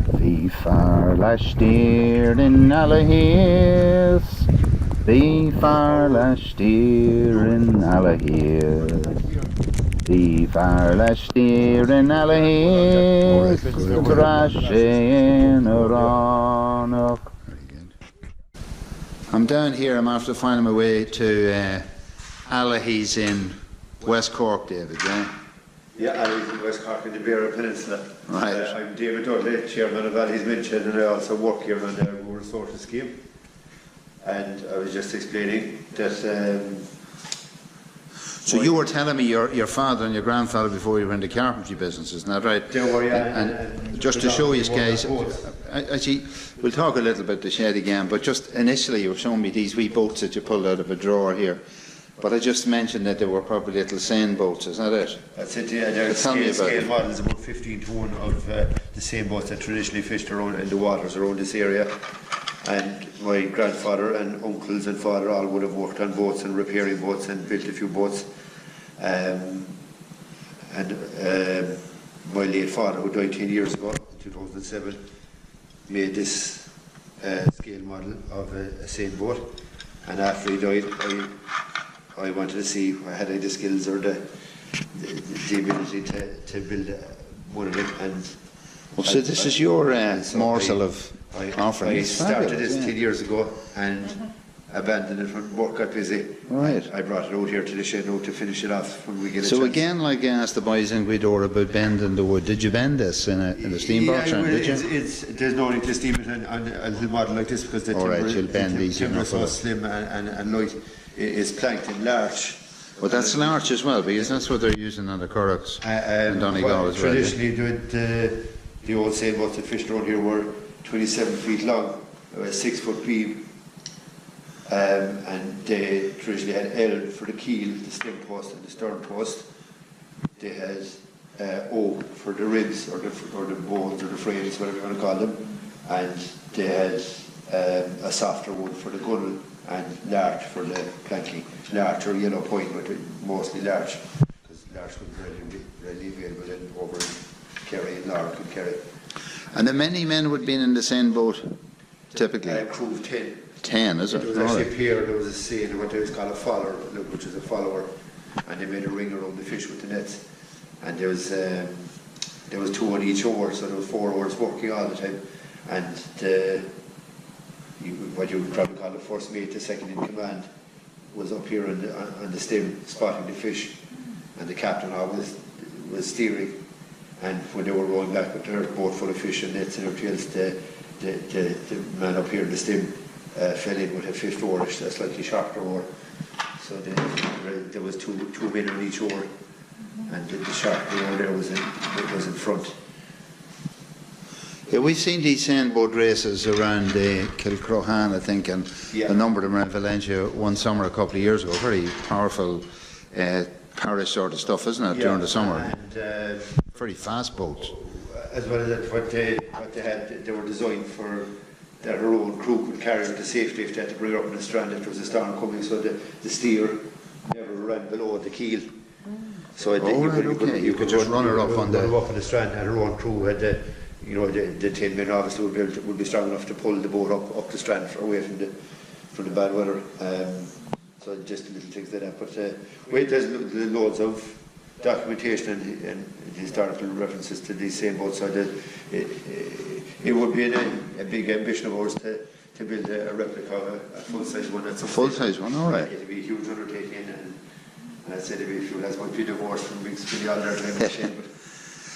Bhí fear leis tír in Allihies, bhí fear leis tír in Allihies, bhí fear leis tír in Allihies, tra sé in a ránach. I'm down here, I'm after finding my way to Allihies in West Cork, David, yeah? Yeah, Allihies in West Cork in the Beara Peninsula. Right. I'm David Dudley, chairman of Allihies Men'sShed, and I also work here on the rural resources scheme. And I was just explaining that. So you were telling me your father and your grandfather before you were in the carpentry business, isn't that right? They were, yeah. And just to show you guys, actually, we'll talk a little about the shed again, but just initially you were showing me these wee boats that you pulled out of a drawer here. But I just mentioned that they were probably little seine boats, is that it? That's it, yeah. They're scale models, about 15 to 1 of the same boats that traditionally fished around in the waters around this area. And my grandfather and uncles and father all would have worked on boats and repairing boats and built a few boats. My late father, who died 10 years ago, in 2007, made this scale model of a seine boat. And after he died, I wanted to see had I the skills or the ability to build one of them. And well, so this is your morsel of offering. I started this 10 years ago and abandoned it when work got busy. Right. I brought it out here to the shed now to finish it off when we get a so chance. Again, like I asked the boys in Guidor about bending the wood, did you bend this in a steam box? Yeah, did you? There's no need to steam it on a little model like this because the timber is so slim and light. It's planked in larch. Well, that's larch as well, because that's what they're using on the Currachs and Donegal as well. Traditionally, the old seine boats that fished around here were 27 feet long, a 6 foot beam, and they traditionally had L for the keel, the stem post, and the stern post. They had O for the ribs, or the bones, or the frames, whatever you want to call them, and they had a softer one for the gunnel, and larch for the planking. Larch or yellow point, but mostly larch, because larch was readily available in over in Kerry, and Lark and Kerry. And many men would have been in the seine boat, typically? A crew of 10. 10, is it? There was actually a pier, there was a seine, what they was called a follower, which is a follower, and they made a ring around the fish with the nets. And there was 2 on each oar, so there was 4 oars working all the time. And what you would probably call the first mate, the second in command, was up here on the stem spotting the fish, and the captain always was steering. And when they were rowing back with their boat full of fish and nets and everything else, the man up here in the stem fell in with a fifth oar, a slightly shorter oar. So there was two men on each oar, and the shorter oar there was in front. Yeah, we've seen these seine boat races around Kilcrohan, I think, and a number of them around Valencia one summer a couple of years ago. Very powerful parish sort of stuff, isn't it, during the summer? And, very fast boats. As well as that, what they had, they were designed for that her own crew could carry her to safety if they had to bring her up in the strand if there was a storm coming, so the steer never ran below the keel. So you could just run her up on the strand, and her own crew had the 10 men obviously would be strong enough to pull the boat up the strand away from the bad weather. So just little things like that. But there's loads of documentation and historical references to these same boats. So it would be a big ambition of ours to build a replica of a full-size one. That's a full-size one, all right. It'd be a huge undertaking, and I said it'd be a few lads might be divorced from being spending all their time in shame.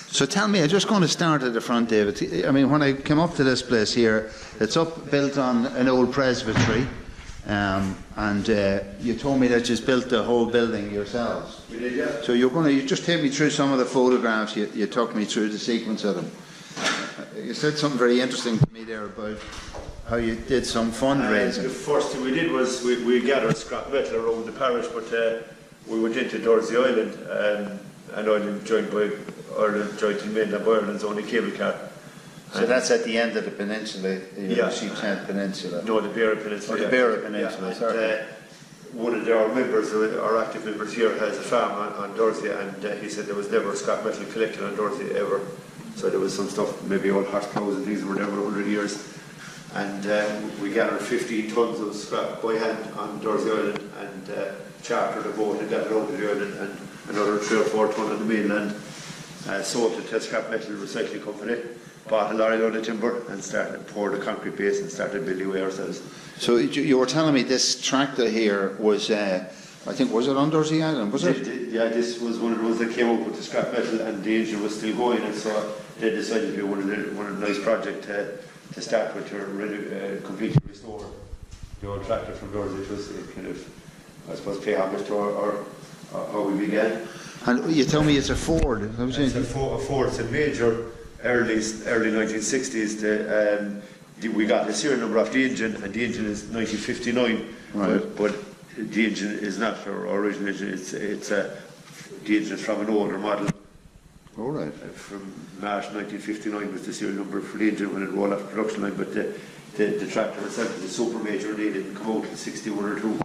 So tell me, I'm just going to start at the front, David. I mean, when I came up to this place here, it's built on an old presbytery, and you told me that you built the whole building yourselves. We did, yeah. So you just take me through some of the photographs, you took me through the sequence of them. You said something very interesting to me there about how you did some fundraising. The first thing we did was we gathered scrap metal around the parish, but we went into Dursey Island, and Ireland joined by Ireland, joined in mainland by Ireland's only cable car. So that's at the end of the peninsula, the Sheepshead Peninsula? No, the Beara Peninsula. Oh, the Beara Peninsula, sorry. One of our members, our active members here, has a farm on Dursey, and he said there was never scrap metal collected on Dursey ever. So there was some stuff, maybe old horse plows and things that were there for 100 years. And we gathered 15 tons of scrap by hand on Dursey Island and chartered a boat and got it out of the island, and another 3 or 4 ton on the mainland. Sold it to a scrap metal recycling company, bought a lorry load of timber and poured a concrete base and started building away ourselves. So you were telling me this tractor here was, I think, was it on Dursey Island, was it? Yeah, this was one of the ones that came up with the scrap metal, and the engine was still going, and so they decided to do one of the nice projects to start with, to completely restore the old tractor from Dursey. It was kind of, I suppose, pay homage to how we began. And you tell me it's a Ford. It's a Ford. It's a major early 1960s. We got the serial number of the engine, and the engine is 1959. Right. But the engine is not our original engine. The engine is from an older model. All right. From March 1959 was the serial number for the engine when it rolled off the production line. But the tractor itself is a super major, and it didn't come out in 61 or 2.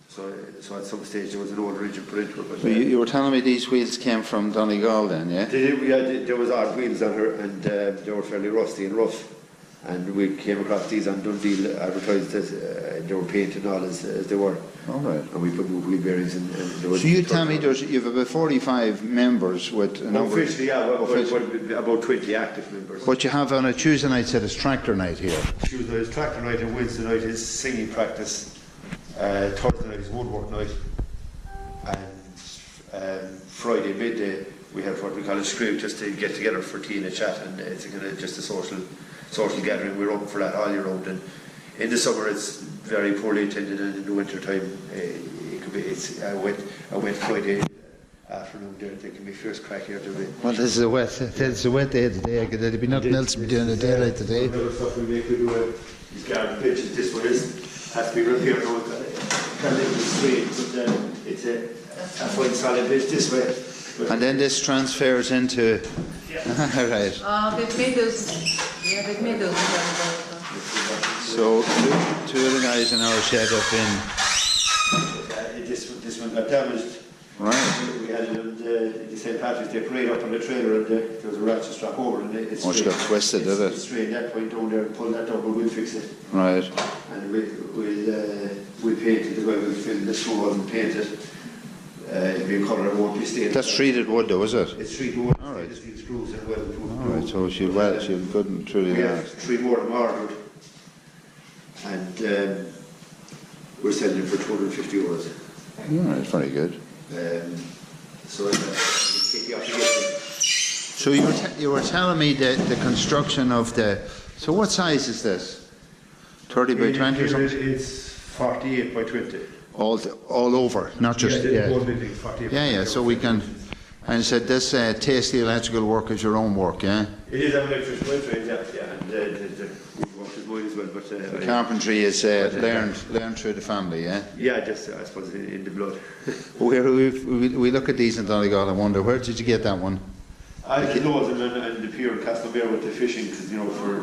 So at some stage there was an older engine put into it. But so you were telling me these wheels came from Donegal then, yeah? There was odd wheels on her, and they were fairly rusty and rough. And we came across these on Dundee, advertised as they were painted and all as they were. All right. And we put new wheel bearings in. So you tell me you've about 45 members with a number... Officially, yeah, about 20 active members. But you have on a Tuesday night, said it's tractor night here. Tuesday is tractor night, and Wednesday night is singing practice. Thursday night is woodwork night, and Friday midday we have what we call a screw, just to get together for tea and a chat, and it's kind of just a social gathering. We're open for that all year round, and in the summer it's very poorly attended, and in the winter time it's a wet Friday afternoon there. There can be fierce crack here today. Well, this is a wet day today. There'd be nothing else to be doing a day like today. Another stuff we make, we do these garden benches. This one has to be repaired now. Can't live in the street, but it's a fine solid bench this way. And then this transfers into... right. They've made those. Yeah, they've made those. So two of the guys in our shed have been... This one got damaged. Right. We had it on the St. Patrick's Day parade up on the trailer, and there was a ratchet strap over, and it's got twisted, did it? Straighten that point down there and pull that down, but we'll fix it. Right. And we'll paint it the way we'll fill the screw and paint it. It'll be a colour that won't be stained. That's treated wood though, is it? It's treated wood. All right. Steel screws and welded. All right, so she'll good and truly last. 3 more of them ordered, and we're selling them for €250. All right, very good. So kick you off again. So you were telling me that the construction of the... So what size is this? 30 by 20 or something? It's 48 by 20. All over, not just... Yeah, so we can... And said this takes the electrical work as your own work, yeah? It is an electrician by trade, yeah. And we work as mine as well, but... the carpentry is learned through the family, yeah? Yeah, just, I suppose, in the blood. We look at these in Donegal and wonder, where did you get that one? I had loads of them in the pier in Castlebear with the fishing, because,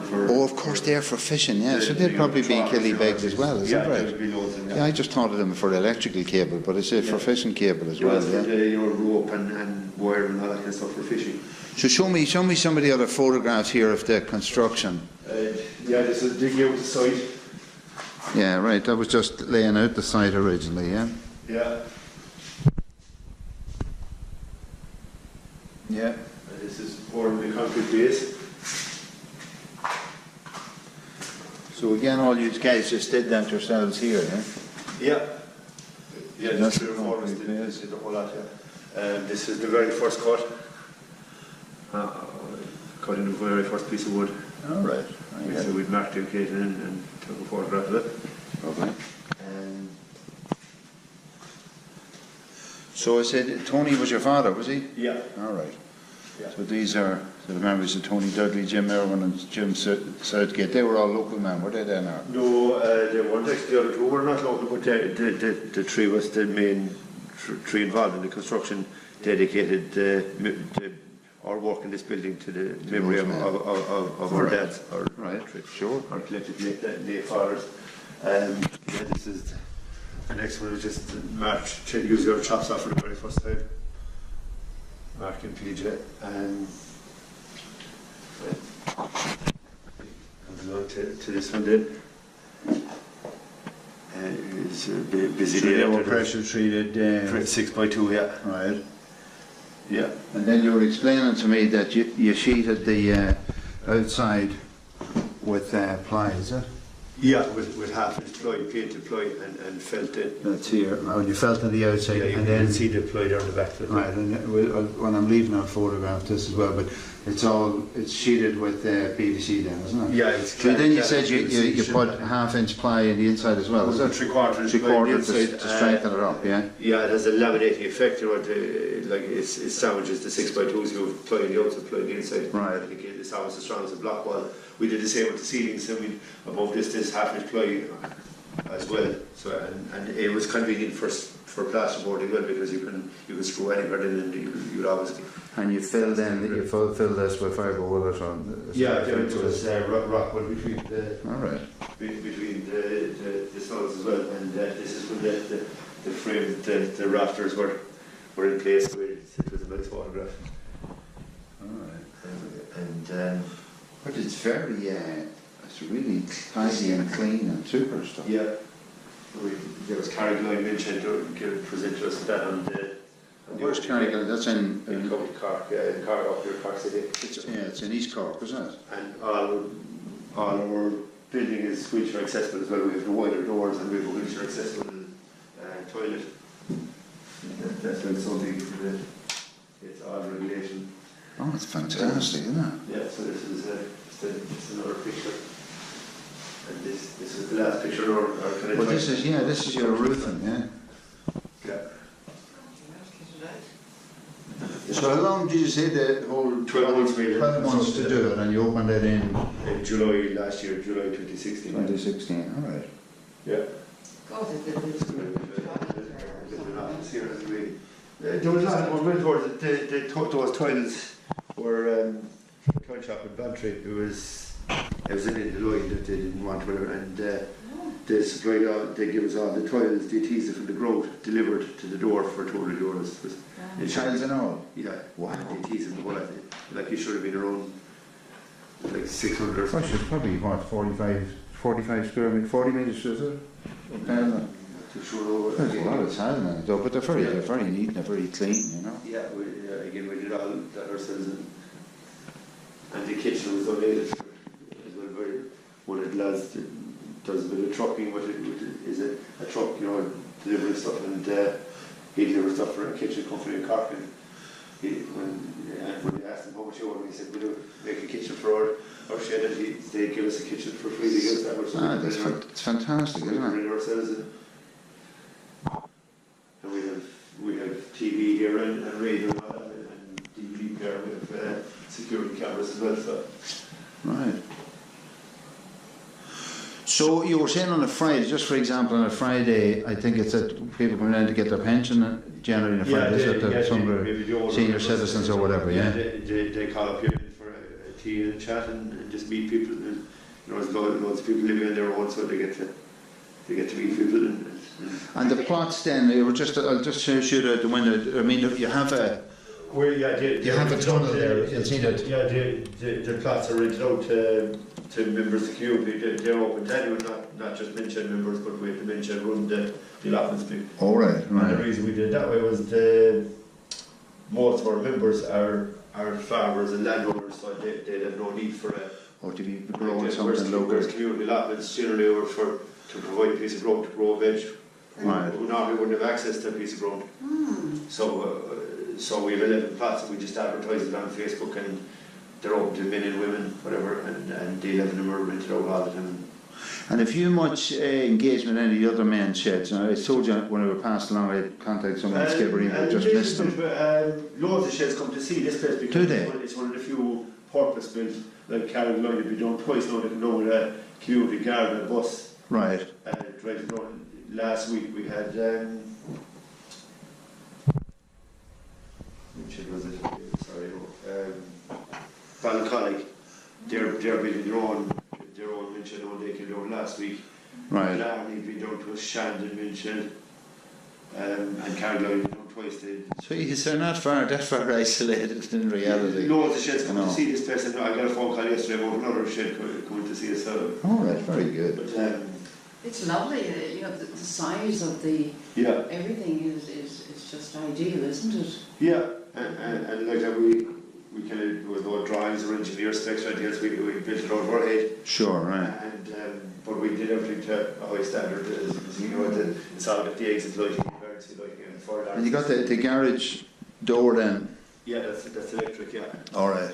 for... Oh, of course, they're for fishing, yeah. So they'd probably be killybegs as well, isn't it? Yeah, there'd be loads of them. Yeah, I just thought of them for electrical cable, but it's for fishing cable as well, yeah. For rope and wire and all that kind of stuff for fishing. So show me some of the other photographs here of the construction. Yeah, this is digging out the site. Yeah, right, that was just laying out the site originally, yeah? Yeah. Yeah. This is pouring the concrete base. So again, all you guys just did that yourselves here, yeah? Yeah. Yeah, That's this is the whole lot, yeah. This is the very first cut. Cut in the very first piece of wood. All right. So we'd marked the occasion and took a photograph of it. Lovely. So I said, Tony was your father, was he? Yeah. All right. Yeah. So these are the members of Tony Dudley, Jim Irwin and Jim Southgate. They were all local men, were they then? Or? No, they weren't actually. The other two were not local, but the tree was the main tree involved in the construction, dedicated our work in this building to the memory of our dads. Right, sure. Our collective late fathers. Yeah, this is the next one. Was just Mark using our chops off for the very first time. Mark and PJ. Moving on to this one then. It's a busy day. They were after pressure treated. 6x2, yeah. Right. Yeah. And then you were explaining to me that you sheeted the outside with ply, is it? Yeah, with half-inch ply, painted ply and felt it. That's here. Oh, you felt on the outside, Yeah, you and can then see the ply down the back of it. right. And when I'm leaving, I'll photograph this as well. But it's sheeted with PVC then, isn't it? Yeah, it's. So then you said you put half-inch ply in the inside as well, is it? Three-quarter to strengthen it up, yeah. Yeah, it has a laminating effect. You know, like it sandwiches the 6x2s. You have ply on the outside, ply on the inside. Right. And again, it's almost as strong as a block wall. We did the same with the ceilings, and we above this half-inch ply as well. So and it was convenient for plasterboard as well, because you can screw anywhere in, and you'd obviously. And you fill this with fibre wool or something. Yeah, it was rock wool between All right. between the studs as well, and this is when the frame, the rafters were in place. It was a nice photograph. All right. And But it's very, it's really tidy and clean and super stuff. yeah, there was Carrigaline mentioned to present to us that on the. Where's Carrigaline? That's in County Cork, yeah, in Cork, up here, Cork City. it's in East Cork, isn't it? And all our building is wheelchair accessible as well. We have the wider doors, and we have a wheelchair accessible toilet. That's like something for it's all regulation. Oh, it's fantastic, isn't it? Yeah, so this is just another picture. And this is the last picture or kind of. Well, this is your roofing, yeah. Yeah. So how long did you say the whole 12 months, really. 12 months to do it, and you opened it in July last year, July 2016. 2016, all right. Yeah. God, it There was a lot more wind towards it. Those toilets were toilet shop in Bantry. It was in the line that they didn't want whatever, and they supplied they give us all the toilets, the adhesive from the grout delivered to the door for €200. The tiles and all? Yeah. Wow. And the adhesive, the whole thing. Like you should have been around like 600. Gosh, it's probably what, 45 square metres, 40 metres, is it? Too sure. There's a lot of tile in it though, but they're very neat and they're very clean, you know. Yeah, again we did all that ourselves, and the kitchen was donated as well. One of the lads does a bit of trucking, but it is a truck, you know, delivering stuff, and he delivered stuff for a kitchen company in Cork. And when they asked him how much he wanted, he said, "We'll make a kitchen for our shed," and they give us a kitchen for free. They give us that much. It's fantastic, isn't it? We ourselves. And we have TV here and radio and all that, and DVD player with security cameras as well. So. Right. So you were saying on a Friday, just for example, on a Friday, I think it's that people come in to get their pension generally on a Friday, some senior citizens or whatever, yeah? They call up here for a tea and a chat and just meet people. And, you know, there's loads of people living on their own, so they get to meet people. And the plots then, I'll just shoot out the window. I mean, you have a tunnel there. You'll see that. Yeah, the plots are rented out to members of the community. They're open to anyone, not just Men'sShed members, but we have the Men'sShed run the allotments. All right. And the reason we did it that way was most of our members are farmers and landowners, so they have no need for to be growing something local. Whereas community allotments generally are to provide a piece of ground to grow veg. Right. Who normally wouldn't have access to a piece of ground. So we have 11 plots, and we just advertise it on Facebook, and they're open to men and women, whatever, and the 11 of them are rented out all the time. And if you much engagement in any of the other men's sheds, I told you when we were passed along, I'd contact someone in Skibbereen, but just list them. Loads of sheds come to see this place because it's one of the few purpose-built, like Carrigaline, you'd be done twice now, they can go with a community garden and bus. Right. Driving around. Last week we had, which was it? Sorry, Ballincollig. They're building their own Men'sShed on they came down last week. Right. Larry been down to a Shandon Men'sShed, and Carrigaline down twice. So they're not that far isolated in reality. Loads of sheds coming to see this place, and I got a phone call yesterday about another shed coming to see us. All right, very good. But, It's lovely, the size of the, everything is just ideal, isn't it? Yeah, and like that we kind of, with no drawings or engineer specs or ideas, we built it out of our head. Sure, right. And but we did everything to a high standard, as you can see, it's all got the exit lighting, emergency lighting, and fire alarm. And you got the garage door then? Yeah, that's electric, yeah. All right.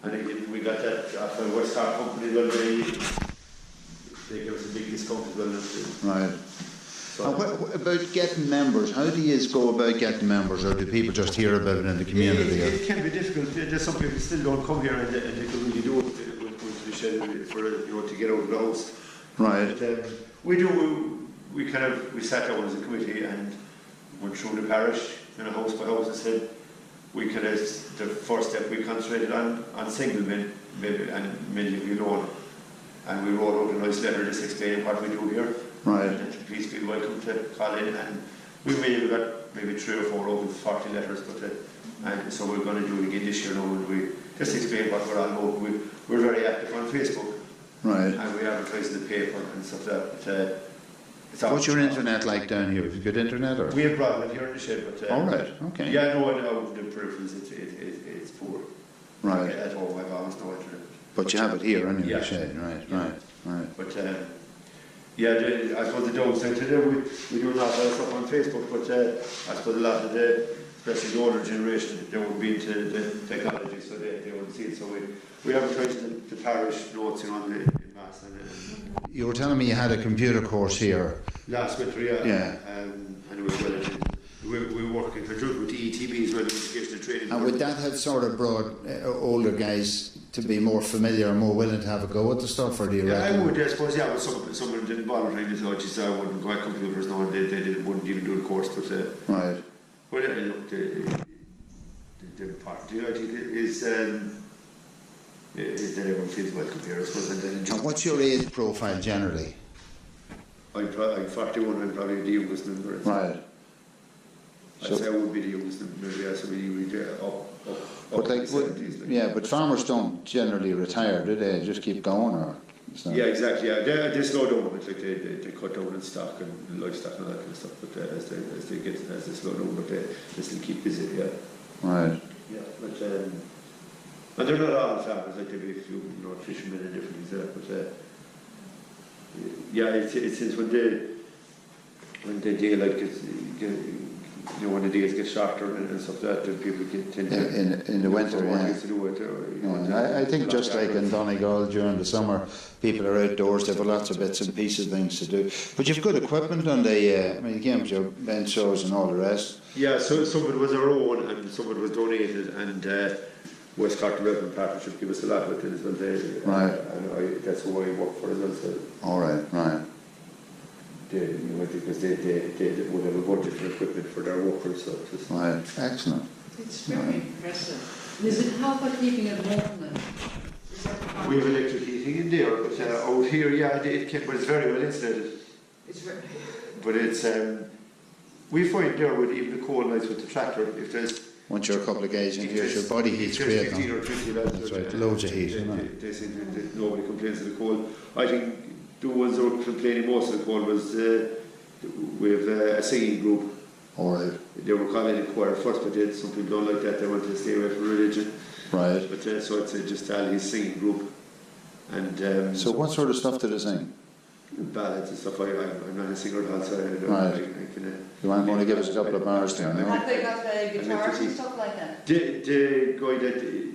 And again, we got that off the West Cork company, well, they gave us a big discount as well. Right. And what about getting members? How do you go about getting members, or do people just hear about it in the community? It can be difficult. There's some people still don't come here, and they can really do it with the shed for to get out of the house. Right. But, we sat down as a committee and went through the parish in a house by house and said the first step we concentrated on single men, maybe, and men living alone. And we wrote out a nice letter just explaining what we do here. Right. And please feel welcome to call in. And we got maybe 3 or 4 out of 40 letters, and so we're going to do it again this year now. And we just explain what we're all about. We're very active on Facebook. Right. And we advertise in the paper and stuff like that. What's your internet like down here? Have you good internet? Or? We have broadband here in the shed, but all right, okay. Yeah, no, the peripherals, it's poor. Right. At home, I've almost no internet. But you have it here in yeah. the shed, right. But I suppose the downside to that, we do a lot of stuff on Facebook, but I suppose a lot of especially the older generation, they won't be into the technology, so they won't see it. So we advertise the parish notes in mass. You were telling me you had a computer course here. Last winter, yeah. And it was well attended. We work in conjunction with the ETB as well, Education and Training. And would that have sort of brought older guys to be more familiar and more willing to have a go at the stuff, or do you reckon? I would, I suppose, but some of them didn't bother trying to say, geez, I wouldn't go at computers now, and they wouldn't even do the course, but... right. Well, look, the part, I think, is that everyone feels welcome here, I suppose, and then enjoy. And what's your age profile generally? I'm 41, I'm probably the youngest member. Right. I'd say I would be the youngest member, yeah, so we up but like, 70s. Like. Yeah, but farmers don't generally retire, do they? Just keep going, or? Yeah, exactly. Yeah, they slow down. It's like they cut down in stock and livestock and all that kind of stuff. But as they slow down, but they still keep busy. Yeah. Right. Yeah, but and they're not all farmers. Like there be a few, fishermen and different things like that. But yeah, it's since when they deal like when the days get shorter and stuff like that, then people tend to in the winter. I think just like in Donegal during the summer, people are outdoors. They have lots of bits and pieces, things to do. But you've good equipment on the. You came with your bench shows and all the rest. Yeah, so some of it was our own, and some of it was donated, and West Cork Development Partnership gave us a lot with it as well. Right. And that's who I work for as well. So. All right. Because they would have a budget for equipment for their workers. So right, excellent. It's very impressive. How about keeping it warm then? We have electric heating in there, but out here, but it's very well insulated. It's very. But it's we find there with even the cold nights with the tractor, if there's once you're a couple of guys in here, your body heat's great. 15 or 20 lads. That's right, loads of heat. They say that nobody complains of the cold. I think the ones that were complaining most of the cold was we have a singing group. All right. They were calling it choir first, but some people don't like that. They want to stay away from religion. Right. But so it's just Allihies singing group. And so what sort of stuff do they sing? Ballads and stuff. I'm not a singer at all, so I don't. Right. You might want to give us a couple of bars there. Have they got guitars and stuff like that? The guy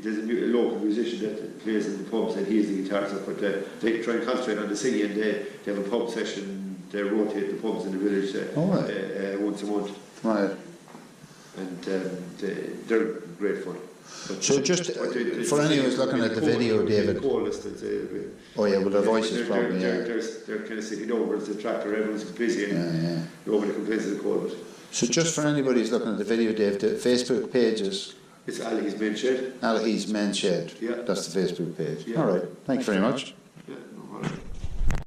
there's a local musician that plays in the pubs, and he's the guitar stuff, but they try and concentrate on the singing, and they have a pub session. They rotate the pubs in the village once a month. Right. And they're great fun. But so just for anyone who's looking at the video, David. Oh yeah, well their voices probably. They're kind of sitting over as the tractor. Everyone's busy, and nobody complains of the cold. So just for anybody who's looking at the video, Dave, the Facebook page is. It's Allihies Men'sShed. Allihies Men'sShed. Yeah. That's the Facebook page. Yeah. All right. Thanks very much.